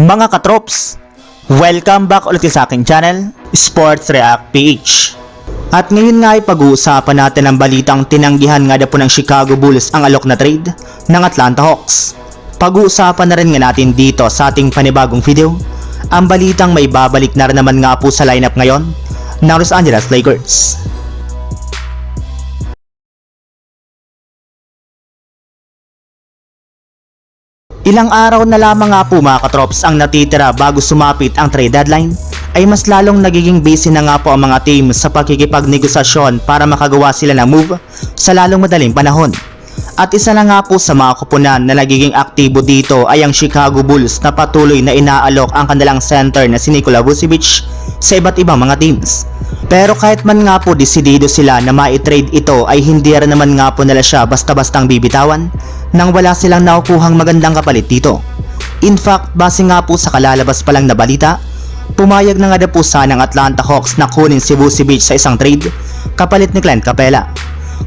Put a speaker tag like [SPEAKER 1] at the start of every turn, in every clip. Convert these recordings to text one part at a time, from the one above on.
[SPEAKER 1] Mga katrops, welcome back ulit sa aking channel, Sports React PH. At ngayon nga ay pag-uusapan natin ang balitang tinanggihan nga po ng Chicago Bulls ang alok na trade ng Atlanta Hawks. Pag-uusapan na rin nga natin dito sa ating panibagong video, ang balitang may babalik na rin naman nga po sa lineup ngayon ng Los Angeles Lakers. Ilang araw na lamang nga po mga katrops ang natitira bago sumapit ang trade deadline, ay mas lalong nagiging busy na nga po ang mga team sa pagkikipagnegosasyon para makagawa sila ng move sa lalong madaling panahon. At isa na nga po sa mga kupunan na nagiging aktibo dito ay ang Chicago Bulls na patuloy na inaalok ang kanilang center na si Nikola Vucevic sa iba't ibang mga teams. Pero kahit man nga po desidido sila na mai-trade ito ay hindi rin naman nga po nila siya basta-bastang bibitawan nang wala silang nakukuhang magandang kapalit dito. In fact, base nga po sa kalalabas pa lang na balita, pumayag na nga po sana ng Atlanta Hawks na kunin si Vucevic sa isang trade kapalit ni Clint Capela.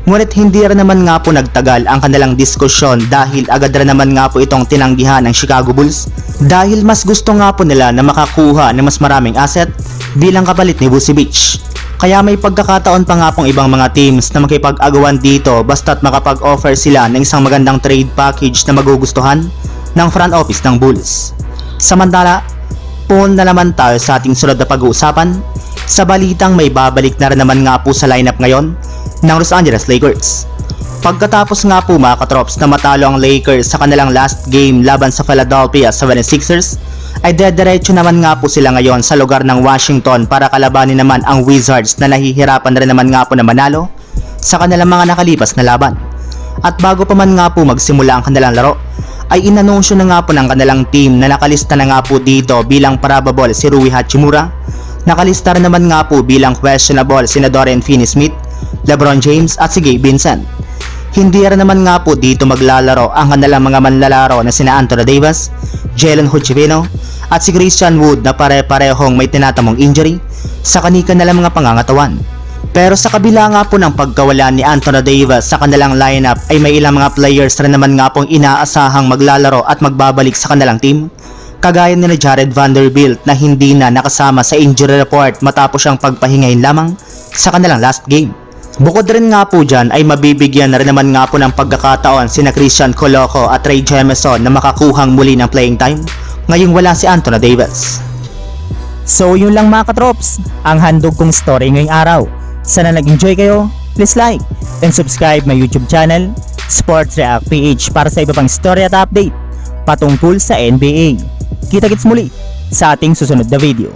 [SPEAKER 1] Ngunit hindi rin naman nga po nagtagal ang kanilang diskusyon dahil agad rin naman nga po itong tinanggihan ng Chicago Bulls dahil mas gusto nga po nila na makakuha ng mas maraming asset bilang kapalit ni Vucevic. Kaya may pagkakataon pa nga pong ibang mga teams na makipag-agawan dito basta't makapag-offer sila ng isang magandang trade package na magugustuhan ng front office ng Bulls. Samantala, pumunta na naman tayo sa ating sunod na pag-uusapan sa balitang may babalik na rin naman nga po sa lineup ngayon ng Los Angeles Lakers. Pagkatapos nga po mga katrops na matalo ang Lakers sa kanilang last game laban sa Philadelphia 76ers, ay dediretso naman nga po sila ngayon sa lugar ng Washington para kalabanin naman ang Wizards na nahihirapan rin naman nga po na manalo sa kanilang mga nakalipas na laban. At bago pa man nga po magsimula ang kanilang laro, ay inanunsyo na nga po ng kanilang team na nakalista na nga po dito bilang probable si Rui Hachimura, nakalista rin naman nga po bilang questionable si Dorian Finney-Smith, LeBron James at si Gabe Vincent. Hindi rin naman nga po dito maglalaro ang kanilang mga manlalaro na sina Anthony Davis, Jalen Hochivino at si Christian Wood na pare-parehong may tinatamong injury sa kanilang mga pangangatawan. Pero sa kabila nga po ng pagkawala ni Anthony Davis sa kanilang lineup ay may ilang mga players rin naman nga pong inaasahang maglalaro at magbabalik sa kanilang team, kagaya ni Jared Vanderbilt na hindi na nakasama sa injury report matapos siyang pagpahingahin lamang sa kanilang last game. Bukod rin nga po dyan ay mabibigyan na rin naman nga po ng pagkakataon sina Christian Coloco at Ray Jemison na makakuhang muli ng playing time ngayong wala si Anthony Davis.
[SPEAKER 2] So yun lang mga katrops, ang handog kong story ngayong araw. Sana nag-enjoy kayo, please like and subscribe my YouTube channel, Sports React PH, para sa iba pang story at update patungkol sa NBA. Kita-kits muli sa ating susunod na video.